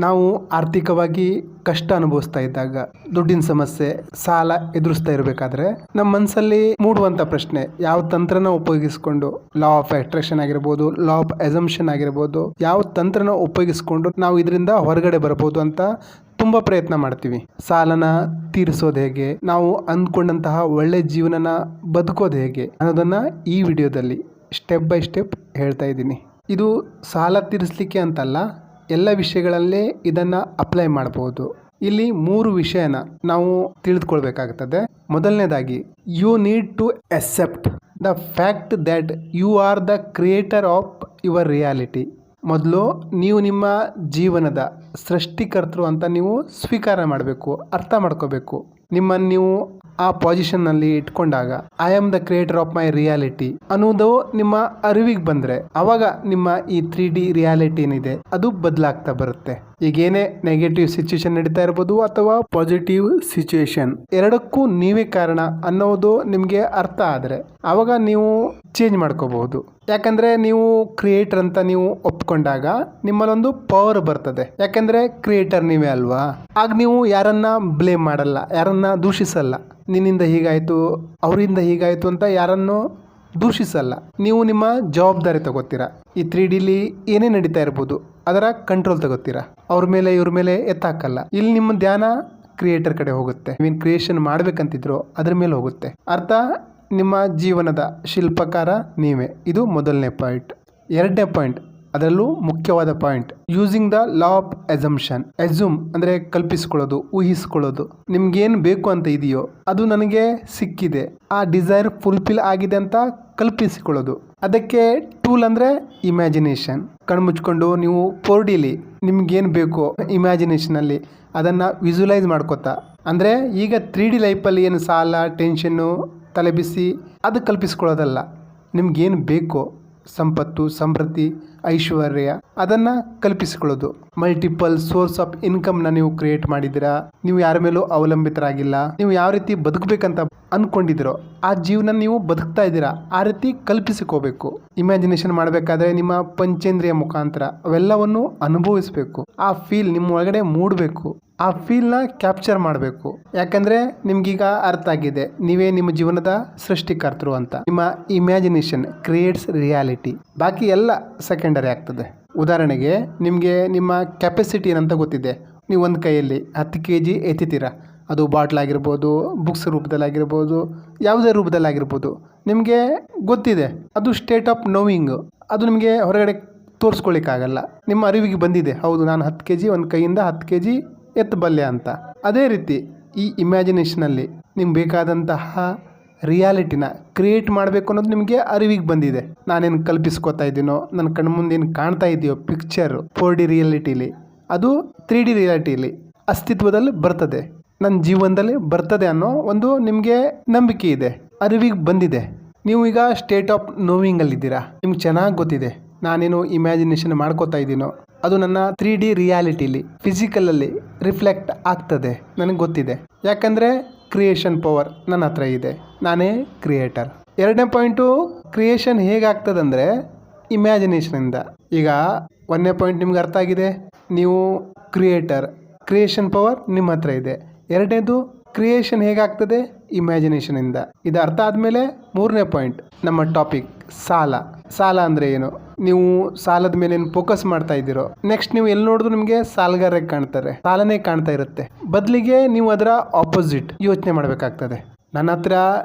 ನಾವು ಆರ್ಥಿಕವಾಗಿ ಕಷ್ಟ ಅನುಭವಿಸ್ತಾ ಇದ್ದಾಗ, ದುಡ್ಡಿನ ಸಮಸ್ಯೆ, ಸಾಲ ಎದುರಿಸ್ತಾ ಇರಬೇಕಾದ್ರೆ ನಮ್ಮ ಮನಸ್ಸಲ್ಲಿ ಮೂಡುವಂಥ ಪ್ರಶ್ನೆ, ಯಾವ ತಂತ್ರನ ಉಪಯೋಗಿಸ್ಕೊಂಡು, ಲಾ ಆಫ್ ಅಟ್ರಾಕ್ಷನ್ ಆಗಿರ್ಬೋದು, ಲಾ ಆಫ್ ಅಸಂಪ್ಷನ್ ಆಗಿರ್ಬೋದು, ಯಾವ ತಂತ್ರನ ಉಪಯೋಗಿಸ್ಕೊಂಡು ನಾವು ಇದರಿಂದ ಹೊರಗಡೆ ಬರ್ಬೋದು ಅಂತ ತುಂಬ ಪ್ರಯತ್ನ ಮಾಡ್ತೀವಿ. ಸಾಲನ ತೀರಿಸೋದು ಹೇಗೆ, ನಾವು ಅಂದ್ಕೊಂಡಂತಹ ಒಳ್ಳೆ ಜೀವನನ ಬದುಕೋದು ಹೇಗೆ ಅನ್ನೋದನ್ನ ಈ ವಿಡಿಯೋದಲ್ಲಿ ಸ್ಟೆಪ್ ಬೈ ಸ್ಟೆಪ್ ಹೇಳ್ತಾ ಇದ್ದೀನಿ. ಇದು ಸಾಲ ತೀರಿಸಲಿಕ್ಕೆ ಅಂತಲ್ಲ, ಎಲ್ಲ ವಿಷಯಗಳಲ್ಲೇ ಇದನ್ನು ಅಪ್ಲೈ ಮಾಡಬಹುದು. ಇಲ್ಲಿ 3 ವಿಷಯನ ನಾವು ತಿಳಿದುಕೊಳ್ಬೇಕಾಗುತ್ತದೆ. ಮೊದಲನೇದಾಗಿ, you need to accept the fact that you are the creator of your reality. ಮೊದಲು ನೀವು ನಿಮ್ಮ ಜೀವನದ ಸೃಷ್ಟಿಕರ್ತರು ಅಂತ ನೀವು ಸ್ವೀಕಾರ ಮಾಡಬೇಕು, ಅರ್ಥ ಮಾಡ್ಕೋಬೇಕು. ನಿಮ್ಮನ್ನು ನೀವು ಆ ಪೊಸಿಷನ್ನಲ್ಲಿ ಇಟ್ಕೊಂಡಾಗ I am the creator of my reality ಅನ್ನೋದು ನಿಮ್ಮ ಅರಿವಿಗೆ ಬಂದರೆ ಅವಾಗ ನಿಮ್ಮ ಈ 3D ರಿಯಾಲಿಟಿ ಏನಿದೆ ಅದು ಬದಲಾಗ್ತಾ ಬರುತ್ತೆ. ಈಗೇನೇ ನೆಗೆಟಿವ್ ಸಿಚುವೇಶನ್ ನಡೀತಾ ಇರ್ಬೋದು ಅಥವಾ ಪಾಸಿಟಿವ್ ಸಿಚುವೇಶನ್, ಎರಡಕ್ಕೂ ನೀವೇ ಕಾರಣ ಅನ್ನೋದು ನಿಮಗೆ ಅರ್ಥ ಆದರೆ ಆವಾಗ ನೀವು ಚೇಂಜ್ ಮಾಡ್ಕೋಬಹುದು. ಯಾಕಂದ್ರೆ ನೀವು ಕ್ರಿಯೇಟರ್ ಅಂತ ನೀವು ಒಪ್ಕೊಂಡಾಗ ನಿಮ್ಮಲ್ಲೊಂದು ಪವರ್ ಬರ್ತದೆ. ಯಾಕಂದ್ರೆ ಕ್ರಿಯೇಟರ್ ನೀವೇ ಅಲ್ವಾ. ಆಗ ನೀವು ಯಾರನ್ನ ಬ್ಲೇಮ್ ಮಾಡಲ್ಲ, ಯಾರನ್ನ ದೂಷಿಸಲ್ಲ. ನಿನ್ನಿಂದ ಹೀಗಾಯ್ತು, ಅವರಿಂದ ಹೀಗಾಯ್ತು ಅಂತ ಯಾರನ್ನು ದೂಷಿಸಲ್ಲ. ನೀವು ನಿಮ್ಮ ಜವಾಬ್ದಾರಿ ತಗೋತೀರಾ. ಈ 3Dಲಿ ಏನೇ ನಡೀತಾ ಇರ್ಬೋದು ಅದರ ಕಂಟ್ರೋಲ್ ತಗೋತೀರಾ. ಅವ್ರ ಮೇಲೆ ಇವ್ರ ಮೇಲೆ ಎತ್ತಾಕಲ್ಲ. ಇಲ್ಲಿ ನಿಮ್ಮ ಧ್ಯಾನ ಕ್ರಿಯೇಟರ್ ಕಡೆ ಹೋಗುತ್ತೆ. ನೀವೇನು ಕ್ರಿಯೇಷನ್ ಮಾಡ್ಬೇಕಂತಿದ್ರು ಅದ್ರ ಮೇಲೆ ಹೋಗುತ್ತೆ. ಅರ್ಥ, ನಿಮ್ಮ ಜೀವನದ ಶಿಲ್ಪಕಾರ ನೀವೇ. ಇದು ಮೊದಲನೇ ಪಾಯಿಂಟ್. ಎರಡನೇ ಪಾಯಿಂಟ್, ಅದರಲ್ಲೂ ಮುಖ್ಯವಾದ point, using the law of assumption. Assume ಅಂದರೆ ಕಲ್ಪಿಸ್ಕೊಳ್ಳೋದು, ಊಹಿಸ್ಕೊಳ್ಳೋದು. ನಿಮ್ಗೇನು ಬೇಕು ಅಂತ ಇದೆಯೋ ಅದು ನನಗೆ ಸಿಕ್ಕಿದೆ, ಆ ಡಿಸೈರ್ ಫುಲ್ಫಿಲ್ ಆಗಿದೆ ಅಂತ ಕಲ್ಪಿಸಿಕೊಳ್ಳೋದು. ಅದಕ್ಕೆ ಟೂಲ್ ಅಂದರೆ ಇಮ್ಯಾಜಿನೇಷನ್. ಕಣ್ಮುಚ್ಕೊಂಡು ನೀವು 4Dಲಿ ನಿಮ್ಗೇನು ಬೇಕೋ ಇಮ್ಯಾಜಿನೇಷನಲ್ಲಿ ಅದನ್ನು ವಿಜುವಲೈಸ್ ಮಾಡ್ಕೋತಾ, ಅಂದರೆ ಈಗ 3D ಲೈಫಲ್ಲಿ ಏನು ಸಾಲ, ಟೆನ್ಷನ್ನು, ತಲೆಬಿಸಿ ಅದು ಕಲ್ಪಿಸ್ಕೊಳ್ಳೋದಲ್ಲ. ನಿಮ್ಗೇನು ಬೇಕೋ ಸಂಪತ್ತು, ಸಮೃದ್ಧಿ, ಐಶ್ವರ್ಯ ಅದನ್ನು ಕಲ್ಪಿಸಿಕೊಳ್ಳೋದು. ಮಲ್ಟಿಪಲ್ ಸೋರ್ಸ್ ಆಫ್ ಇನ್ಕಮ್ನ ನೀವು ಕ್ರಿಯೇಟ್ ಮಾಡಿದ್ದೀರಾ. ನೀವು ಯಾರ ಮೇಲೂ ಅವಲಂಬಿತರಾಗಿಲ್ಲ. ನೀವು ಯಾವ ರೀತಿ ಬದುಕಬೇಕಂತ ಅಂದ್ಕೊಂಡಿದ್ದೀರೋ ಆ ಜೀವನ ನೀವು ಬದುಕ್ತಾ ಇದ್ದೀರಾ, ಆ ರೀತಿ ಕಲ್ಪಿಸಿಕೋಬೇಕು. ಇಮ್ಯಾಜಿನೇಷನ್ ಮಾಡಬೇಕಾದ್ರೆ ನಿಮ್ಮ ಪಂಚೇಂದ್ರಿಯ ಮುಖಾಂತರ ಅವೆಲ್ಲವನ್ನು ಅನುಭವಿಸಬೇಕು. ಆ ಫೀಲ್ ನಿಮ್ಮ ಒಳಗಡೆ ಮೂಡಬೇಕು. ಆ ಫೀಲ್ನ ಕ್ಯಾಪ್ಚರ್ ಮಾಡಬೇಕು. ಯಾಕಂದರೆ ನಿಮ್ಗೀಗ ಅರ್ಥ ಆಗಿದೆ, ನೀವೇ ನಿಮ್ಮ ಜೀವನದ ಸೃಷ್ಟಿಕರ್ತರು ಅಂತ. ನಿಮ್ಮ ಇಮ್ಯಾಜಿನೇಷನ್ ಕ್ರಿಯೇಟ್ಸ್ ರಿಯಾಲಿಟಿ. ಬಾಕಿ ಎಲ್ಲ ಸೆಕೆಂಡರಿ ಆಗ್ತದೆ. ಉದಾಹರಣೆಗೆ, ನಿಮಗೆ ನಿಮ್ಮ ಕೆಪಾಸಿಟಿ ಏನಂತ ಗೊತ್ತಿದೆ. ನೀವು ಒಂದು ಕೈಯಲ್ಲಿ 10 kg ಎತ್ತಿತೀರಾ. ಅದು ಬಾಟ್ಲಾಗಿರ್ಬೋದು, ಬುಕ್ಸ್ ರೂಪದಲ್ಲಾಗಿರ್ಬೋದು, ಯಾವುದೇ ರೂಪದಲ್ಲಾಗಿರ್ಬೋದು. ನಿಮಗೆ ಗೊತ್ತಿದೆ, ಅದು ಸ್ಟೇಟ್ ಆಫ್ ನೋವಿಂಗ್. ಅದು ನಿಮಗೆ ಹೊರಗಡೆ ತೋರಿಸ್ಕೊಳ್ಳಿಕ್ಕಾಗಲ್ಲ. ನಿಮ್ಮ ಅರಿವಿಗೆ ಬಂದಿದೆ, ಹೌದು ನಾನು 10 kg ಒಂದು ಕೈಯಿಂದ 10 kg ಎತ್ತಬಲ್ಲೆ ಅಂತ. ಅದೇ ರೀತಿ ಈ ಇಮ್ಯಾಜಿನೇಷನಲ್ಲಿ ನಿಮ್ಗೆ ಬೇಕಾದಂತಹ ರಿಯಾಲಿಟಿನ ಕ್ರಿಯೇಟ್ ಮಾಡಬೇಕು ಅನ್ನೋದು ನಿಮಗೆ ಅರಿವಿಗೆ ಬಂದಿದೆ. ನಾನೇನು ಕಲ್ಪಿಸ್ಕೋತಾ ಇದ್ದೀನೋ, ನನ್ನ ಕಣ್ಣು ಮುಂದೆ ಏನು ಕಾಣ್ತಾ ಇದೆಯೋ ಪಿಕ್ಚರ್ 4D ರಿಯಾಲಿಟಿಲಿ, ಅದು 3D ರಿಯಾಲಿಟಿಲಿ ಅಸ್ತಿತ್ವದಲ್ಲಿ ಬರ್ತದೆ, ನನ್ನ ಜೀವನದಲ್ಲಿ ಬರ್ತದೆ ಅನ್ನೋ ಒಂದು ನಿಮಗೆ ನಂಬಿಕೆ ಇದೆ, ಅರಿವಿಗೆ ಬಂದಿದೆ. ನೀವು ಈಗ ಸ್ಟೇಟ್ ಆಫ್ ನೋವಿಂಗಲ್ಲಿದ್ದೀರಾ. ನಿಮ್ಗೆ ಚೆನ್ನಾಗಿ ಗೊತ್ತಿದೆ ನಾನೇನು ಇಮ್ಯಾಜಿನೇಷನ್ ಮಾಡ್ಕೋತಾ ಇದ್ದೀನೋ ಅದು ನನ್ನ 3D ರಿಯಾಲಿಟಿಲಿ, ಫಿಸಿಕಲಲ್ಲಿ ರಿಫ್ಲೆಕ್ಟ್ ಆಗ್ತದೆ, ನನಗೆ ಗೊತ್ತಿದೆ. ಯಾಕಂದರೆ ಕ್ರಿಯೇಷನ್ ಪವರ್ ನನ್ನ ಹತ್ರ ಇದೆ, ನಾನೇ ಕ್ರಿಯೇಟರ್. ಎರಡನೇ ಪಾಯಿಂಟು, ಕ್ರಿಯೇಷನ್ ಹೇಗಾಗ್ತದಂದರೆ ಇಮ್ಯಾಜಿನೇಷನಿಂದ. ಈಗ 1ನೇ ಪಾಯಿಂಟ್ ನಿಮ್ಗೆ ಅರ್ಥ ಆಗಿದೆ, ನೀವು ಕ್ರಿಯೇಟರ್, ಕ್ರಿಯೇಷನ್ ಪವರ್ ನಿಮ್ಮ ಹತ್ರ ಇದೆ. ಎರಡನೇದು, ಕ್ರಿಯೇಷನ್ ಹೇಗಾಗ್ತದೆ ಇಮ್ಯಾಜಿನೇಷನಿಂದ. ಇದು ಅರ್ಥ ಆದಮೇಲೆ 3ನೇ ಪಾಯಿಂಟ್, ನಮ್ಮ ಟಾಪಿಕ್ ಸಾಲ. ಸಾಲ ಅಂದರೆ ಏನು, ನೀವು ಸಾಲದ ಮೇಲೆ ಏನು ಫೋಕಸ್ ಮಾಡ್ತಾ ಇದ್ದೀರೋ, ನೆಕ್ಸ್ಟ್ ನೀವು ಎಲ್ಲಿ ನೋಡಿದ್ರು ನಿಮಗೆ ಸಾಲಗಾರರಿಗೆ ಕಾಣ್ತಾರೆ, ಸಾಲನೇ ಕಾಣ್ತಾ ಇರುತ್ತೆ. ಬದಲಿಗೆ ನೀವು ಅದರ ಆಪೋಸಿಟ್ ಯೋಚನೆ ಮಾಡಬೇಕಾಗ್ತದೆ. ನನ್ನ ಹತ್ರ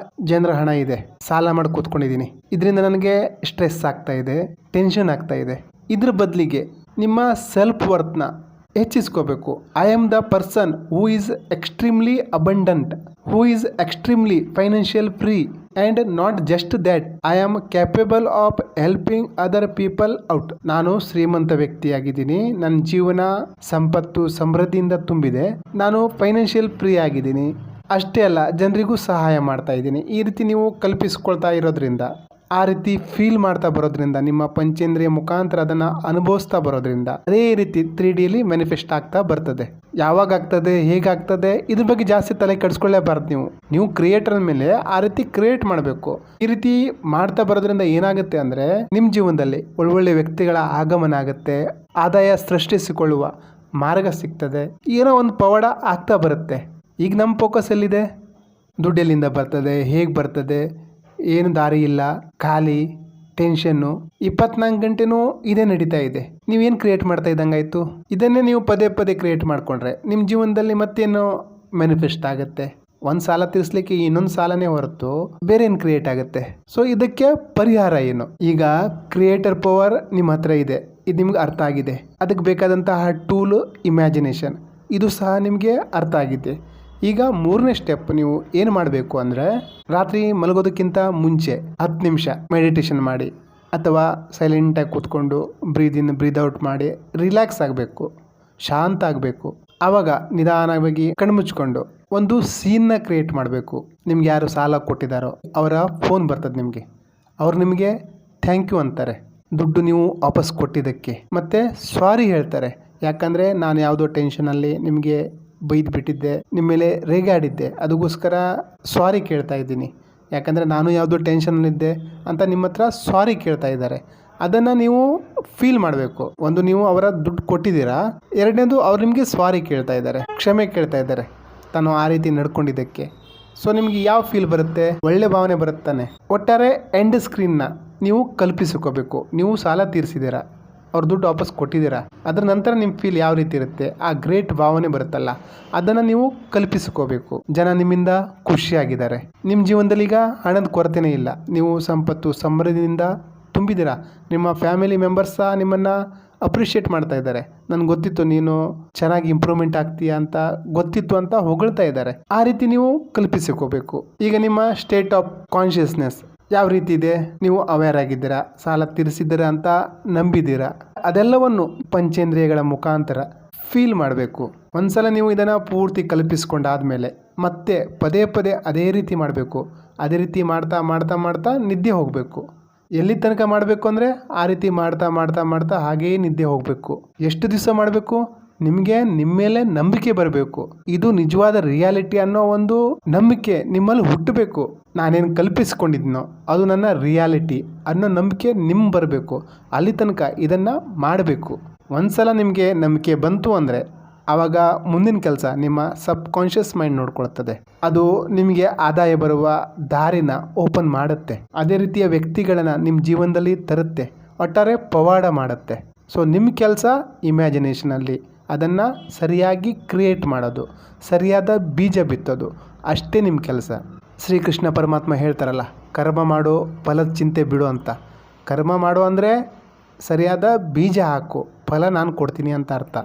ಜನರ ಹಣ ಇದೆ, ಸಾಲ ಮಾಡಿ ಕೂತ್ಕೊಂಡಿದ್ದೀನಿ, ಇದರಿಂದ ನನಗೆ ಸ್ಟ್ರೆಸ್ ಆಗ್ತಾ ಇದೆ, ಟೆನ್ಷನ್ ಆಗ್ತಾ ಇದೆ. ಇದ್ರ ಬದಲಿಗೆ ನಿಮ್ಮ ಸೆಲ್ಫ್ ವರ್ತ್ನ ಹೆಚ್ಚಿಸ್ಕೋಬೇಕು. I am the person who is extremely abundant, who is extremely financial free, and not just that I am capable of helping other people out. ನಾನು ಶ್ರೀಮಂತ ವ್ಯಕ್ತಿಯಾಗಿದ್ದೀನಿ, ನನ್ನ ಜೀವನ ಸಂಪತ್ತು ಸಮೃದ್ಧಿಯಿಂದ ತುಂಬಿದೆ, ನಾನು ಫೈನಾನ್ಷಿಯಲ್ ಫ್ರೀ ಆಗಿದ್ದೀನಿ. ಅಷ್ಟೇ ಅಲ್ಲ, ಜನರಿಗೂ ಸಹಾಯ ಮಾಡ್ತಾ ಇದ್ದೀನಿ. ಈ ರೀತಿ ನೀವು ಕಲ್ಪಿಸ್ಕೊಳ್ತಾ ಇರೋದ್ರಿಂದ, ಆ ರೀತಿ ಫೀಲ್ ಮಾಡ್ತಾ ಬರೋದ್ರಿಂದ, ನಿಮ್ಮ ಪಂಚೇಂದ್ರಿಯ ಮುಖಾಂತರ ಅದನ್ನು ಅನುಭವಿಸ್ತಾ ಬರೋದ್ರಿಂದ ಅದೇ ರೀತಿ 3Dಲಿ ಮ್ಯಾನಿಫೆಸ್ಟ್ ಆಗ್ತಾ ಬರ್ತದೆ. ಯಾವಾಗ ಆಗ್ತದೆ, ಹೇಗಾಗ್ತದೆ, ಇದ್ರ ಬಗ್ಗೆ ಜಾಸ್ತಿ ತಲೆ ಕೆಡಿಸ್ಕೊಳ್ಳೇಬಾರ್ದು. ನೀವು ಕ್ರಿಯೇಟರ್ ಮೇಲೆ ಆ ರೀತಿ ಕ್ರಿಯೇಟ್ ಮಾಡಬೇಕು. ಈ ರೀತಿ ಮಾಡ್ತಾ ಬರೋದ್ರಿಂದ ಏನಾಗುತ್ತೆ ಅಂದರೆ ನಿಮ್ಮ ಜೀವನದಲ್ಲಿ ಒಳ್ಳೊಳ್ಳೆ ವ್ಯಕ್ತಿಗಳ ಆಗಮನ ಆಗುತ್ತೆ, ಆದಾಯ ಸೃಷ್ಟಿಸಿಕೊಳ್ಳುವ ಮಾರ್ಗ ಸಿಗ್ತದೆ, ಏನೋ ಒಂದು ಪವಾಡ ಆಗ್ತಾ ಬರುತ್ತೆ. ಈಗ ನಮ್ಮ ಫೋಕಸ್ ಎಲ್ಲಿದೆ? ದುಡ್ಡೆಲ್ಲಿಂದ ಬರ್ತದೆ, ಹೇಗೆ ಬರ್ತದೆ, ಏನು ದಾರಿ ಇಲ್ಲ, ಖಾಲಿ, ಟೆನ್ಷನ್ನು. 24 ಗಂಟೆನೂ ಇದೇ ನಡೀತಾ ಇದೆ. ನೀವೇನು ಕ್ರಿಯೇಟ್ ಮಾಡ್ತಾ ಇದ್ದಂಗಾಯ್ತು? ಇದನ್ನೇ ನೀವು ಪದೇ ಪದೇ ಕ್ರಿಯೇಟ್ ಮಾಡಿಕೊಂಡ್ರೆ ನಿಮ್ಮ ಜೀವನದಲ್ಲಿ ಮತ್ತೇನು ಮ್ಯಾನಿಫೆಸ್ಟ್ ಆಗುತ್ತೆ? ಒಂದು ಸಾಲ ತೀರಿಸ್ಲಿಕ್ಕೆ ಇನ್ನೊಂದು ಸಾಲನೇ ಹೊರತು ಬೇರೆ ಏನು ಕ್ರಿಯೇಟ್ ಆಗುತ್ತೆ? ಸೊ ಇದಕ್ಕೆ ಪರಿಹಾರ ಏನು? ಈಗ ಕ್ರಿಯೇಟರ್ ಪವರ್ ನಿಮ್ಮ ಹತ್ರ ಇದೆ, ಇದು ನಿಮ್ಗೆ ಅರ್ಥ ಆಗಿದೆ. ಅದಕ್ಕೆ ಬೇಕಾದಂತಹ ಟೂಲು ಇಮ್ಯಾಜಿನೇಷನ್, ಇದು ಸಹ ನಿಮಗೆ ಅರ್ಥ ಆಗಿದೆ. ಈಗ 3ನೇ ಸ್ಟೆಪ್ ನೀವು ಏನು ಮಾಡಬೇಕು ಅಂದರೆ, ರಾತ್ರಿ ಮಲಗೋದಕ್ಕಿಂತ ಮುಂಚೆ 10 ನಿಮಿಷ ಮೆಡಿಟೇಷನ್ ಮಾಡಿ, ಅಥವಾ ಸೈಲೆಂಟಾಗಿ ಕೂತ್ಕೊಂಡು ಬ್ರೀದ್ ಇನ್ ಬ್ರೀದ್ ಔಟ್ ಮಾಡಿ ರಿಲ್ಯಾಕ್ಸ್ ಆಗಬೇಕು, ಶಾಂತ ಆಗಬೇಕು. ಆವಾಗ ನಿಧಾನವಾಗಿ ಕಣ್ಮುಚ್ಕೊಂಡು ಒಂದು ಸೀನ್ನ ಕ್ರಿಯೇಟ್ ಮಾಡಬೇಕು. ನಿಮ್ಗೆ ಯಾರು ಸಾಲ ಕೊಟ್ಟಿದ್ದಾರೋ ಅವರ ಫೋನ್ ಬರ್ತದೆ ನಿಮಗೆ, ಅವ್ರು ನಿಮಗೆ ಥ್ಯಾಂಕ್ ಯು ಅಂತಾರೆ, ದುಡ್ಡು ನೀವು ವಾಪಸ್ ಕೊಟ್ಟಿದ್ದಕ್ಕೆ. ಮತ್ತು ಸಾರಿ ಹೇಳ್ತಾರೆ, ಯಾಕಂದರೆ ನಾನು ಯಾವುದೋ ಟೆನ್ಷನಲ್ಲಿ ನಿಮಗೆ ಬೈದು ಬಿಟ್ಟಿದ್ದೆ, ನಿಮ್ಮ ಮೇಲೆ ರೇಗಾಡಿದ್ದೆ, ಅದಕ್ಕೋಸ್ಕರ ಸಾರಿ ಕೇಳ್ತಾ ಇದ್ದೀನಿ, ಯಾಕಂದರೆ ನಾನು ಯಾವುದೋ ಟೆನ್ಷನಲ್ಲಿದ್ದೆ ಅಂತ ನಿಮ್ಮ ಹತ್ರ ಸಾರಿ ಕೇಳ್ತಾ ಇದ್ದಾರೆ. ಅದನ್ನು ನೀವು ಫೀಲ್ ಮಾಡಬೇಕು. ಒಂದು, ನೀವು ಅವರ ದುಡ್ಡು ಕೊಟ್ಟಿದ್ದೀರಾ, ಎರಡನೇದು ಅವ್ರು ನಿಮಗೆ ಸಾರಿ ಕೇಳ್ತಾ ಇದ್ದಾರೆ, ಕ್ಷಮೆ ಕೇಳ್ತಾ ಇದ್ದಾರೆ ತಾನು ಆ ರೀತಿ ನಡ್ಕೊಂಡಿದ್ದಕ್ಕೆ. ಸೊ ನಿಮಗೆ ಯಾವ ಫೀಲ್ ಬರುತ್ತೆ? ಒಳ್ಳೆ ಭಾವನೆ ಬರುತ್ತಾನೆ. ಒಟ್ಟಾರೆ ಎಂಡ್ ಸ್ಕ್ರೀನ್ನ ನೀವು ಕಲ್ಪಿಸಿಕೋಬೇಕು. ನೀವು ಸಾಲ ತೀರಿಸಿದ್ದೀರಾ, ಅವ್ರ ದುಡ್ಡು ವಾಪಸ್ ಕೊಟ್ಟಿದ್ದೀರಾ, ಅದರ ನಂತರ ನಿಮ್ಮ ಫೀಲ್ ಯಾವ ರೀತಿ ಇರುತ್ತೆ? ಆ ಗ್ರೇಟ್ ಭಾವನೆ ಬರುತ್ತಲ್ಲ, ಅದನ್ನು ನೀವು ಕಲ್ಪಿಸಿಕೋಬೇಕು. ಜನ ನಿಮ್ಮಿಂದ ಖುಷಿಯಾಗಿದ್ದಾರೆ, ನಿಮ್ಮ ಜೀವನದಲ್ಲಿ ಈಗ ಹಣದ ಕೊರತೆನೇ ಇಲ್ಲ, ನೀವು ಸಂಪತ್ತು ಸಮೃದ್ಧಿಯಿಂದ ತುಂಬಿದ್ದೀರಾ. ನಿಮ್ಮ ಫ್ಯಾಮಿಲಿ ಮೆಂಬರ್ಸ್ ಸಹ ನಿಮ್ಮನ್ನು ಅಪ್ರಿಷಿಯೇಟ್ ಮಾಡ್ತಾ ಇದ್ದಾರೆ. ನನಗೆ ಗೊತ್ತಿತ್ತು ನೀನು ಚೆನ್ನಾಗಿ ಇಂಪ್ರೂವ್ಮೆಂಟ್ ಆಗ್ತೀಯಾ ಅಂತ, ಗೊತ್ತಿತ್ತು ಅಂತ ಹೊಗಳ್ತಾ ಇದ್ದಾರೆ. ಆ ರೀತಿ ನೀವು ಕಲ್ಪಿಸಿಕೋಬೇಕು. ಈಗ ನಿಮ್ಮ ಸ್ಟೇಟ್ ಆಫ್ ಕಾನ್ಷಿಯಸ್ನೆಸ್ ಯಾವ ರೀತಿ ಇದೆ? ನೀವು ಅವೇರ್ ಆಗಿದ್ದೀರಾ, ಸಾಲ ತೀರಿಸಿದ್ದೀರಾ ಅಂತ ನಂಬಿದ್ದೀರಾ, ಅದೆಲ್ಲವನ್ನು ಪಂಚೇಂದ್ರಿಯಗಳ ಮುಖಾಂತರ ಫೀಲ್ ಮಾಡಬೇಕು. ಒಂದ್ಸಲ ನೀವು ಇದನ್ನು ಪೂರ್ತಿ ಕಲ್ಪಿಸ್ಕೊಂಡಾದ್ಮೇಲೆ ಮತ್ತೆ ಪದೇ ಪದೇ ಅದೇ ರೀತಿ ಮಾಡಬೇಕು. ಅದೇ ರೀತಿ ಮಾಡ್ತಾ ಮಾಡ್ತಾ ಮಾಡ್ತಾ ನಿದ್ದೆ ಹೋಗಬೇಕು. ಎಲ್ಲಿ ತನಕ ಮಾಡಬೇಕು ಅಂದರೆ ಆ ರೀತಿ ಮಾಡ್ತಾ ಮಾಡ್ತಾ ಮಾಡ್ತಾ ಹಾಗೆಯೇ ನಿದ್ದೆ ಹೋಗಬೇಕು. ಎಷ್ಟು ದಿವಸ ಮಾಡಬೇಕು? ನಿಮಗೆ ನಿಮ್ಮ ಮೇಲೆ ನಂಬಿಕೆ ಬರಬೇಕು. ಇದು ನಿಜವಾದ ರಿಯಾಲಿಟಿ ಅನ್ನೋ ಒಂದು ನಂಬಿಕೆ ನಿಮ್ಮಲ್ಲಿ ಹುಟ್ಟಬೇಕು. ನಾನೇನು ಕಲ್ಪಿಸ್ಕೊಂಡಿದ್ನೋ ಅದು ನನ್ನ ರಿಯಾಲಿಟಿ ಅನ್ನೋ ನಂಬಿಕೆ ನಿಮ್ಮ ಬರಬೇಕು. ಅಲ್ಲಿ ತನಕ ಇದನ್ನು ಮಾಡಬೇಕು. ಒಂದ್ಸಲ ನಿಮಗೆ ನಂಬಿಕೆ ಬಂತು ಅಂದರೆ ಆವಾಗ ಮುಂದಿನ ಕೆಲಸ ನಿಮ್ಮ ಸಬ್ ಕಾನ್ಷಿಯಸ್ ಮೈಂಡ್ ನೋಡ್ಕೊಳ್ತದೆ. ಅದು ನಿಮಗೆ ಆದಾಯ ಬರುವ ದಾರಿನ ಓಪನ್ ಮಾಡುತ್ತೆ. ಅದೇ ರೀತಿಯ ವ್ಯಕ್ತಿಗಳನ್ನು ನಿಮ್ಮ ಜೀವನದಲ್ಲಿ ತರುತ್ತೆ, ಒಟ್ಟಾರೆ ಪವಾಡ ಮಾಡುತ್ತೆ. ಸೊ ನಿಮ್ಮ ಕೆಲಸ ಇಮ್ಯಾಜಿನೇಷನಲ್ಲಿ ಅದನ್ನು ಸರಿಯಾಗಿ ಕ್ರಿಯೇಟ್ ಮಾಡೋದು, ಸರಿಯಾದ ಬೀಜ ಬಿತ್ತೋದು, ಅಷ್ಟೇ ನಿಮ್ಮ ಕೆಲಸ. ಶ್ರೀಕೃಷ್ಣ ಪರಮಾತ್ಮ ಹೇಳ್ತಾರಲ್ಲ, ಕರ್ಮ ಮಾಡೋ ಫಲದ ಚಿಂತೆ ಬಿಡು ಅಂತ. ಕರ್ಮ ಮಾಡು ಅಂದರೆ ಸರಿಯಾದ ಬೀಜ ಹಾಕು, ಫಲ ನಾನು ಕೊಡ್ತೀನಿ ಅಂತ ಅರ್ಥ.